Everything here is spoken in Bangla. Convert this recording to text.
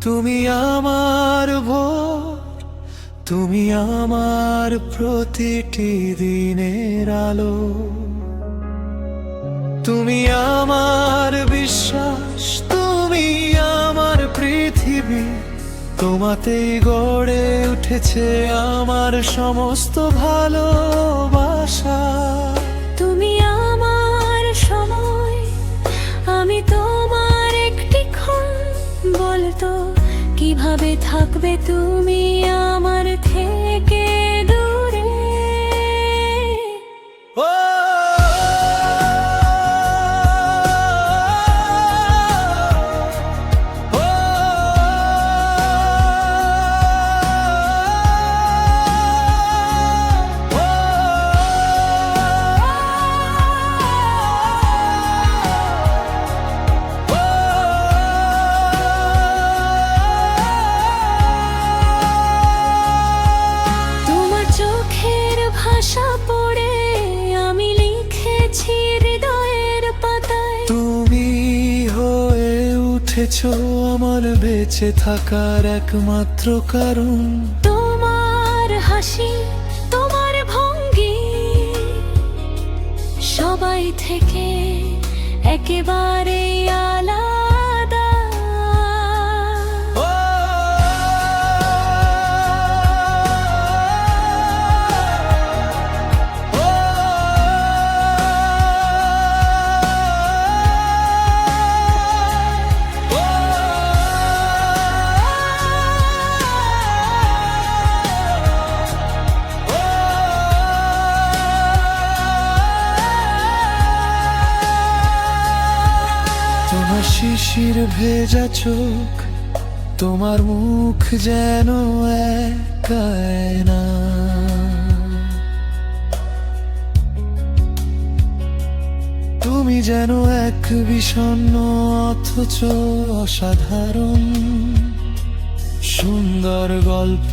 তুমি আমার ভোর, তুমি আমার প্রতিটি দিনের আলো, তুমি আমার বিশ্বাস, তুমি আমার পৃথিবী। তোমাতেই গড়ে উঠেছে আমার সমস্ত ভালোবাসা। তুমি আমার সময়, আমি তোমার একটি ক্ষণ। বলতো কিভাবে থাকবে তুমি আমার থেকে দূরে? ও ভাষা পড়ে আমি লিখেছি হৃদয়ের পাতায়। তুমি হয়ে উঠেছো আমার বেঁচে থাকার একমাত্র কারণ। তোমার হাসি, তোমার ভঙ্গি সবাই থেকে একেবারে আলাদা। তোমার শিশির ভেজা চোখ, তোমার মুখ যেন এক আয়না। তুমি যেন এক বিষণ্ণ অথচ অসাধারণ সুন্দর গল্প।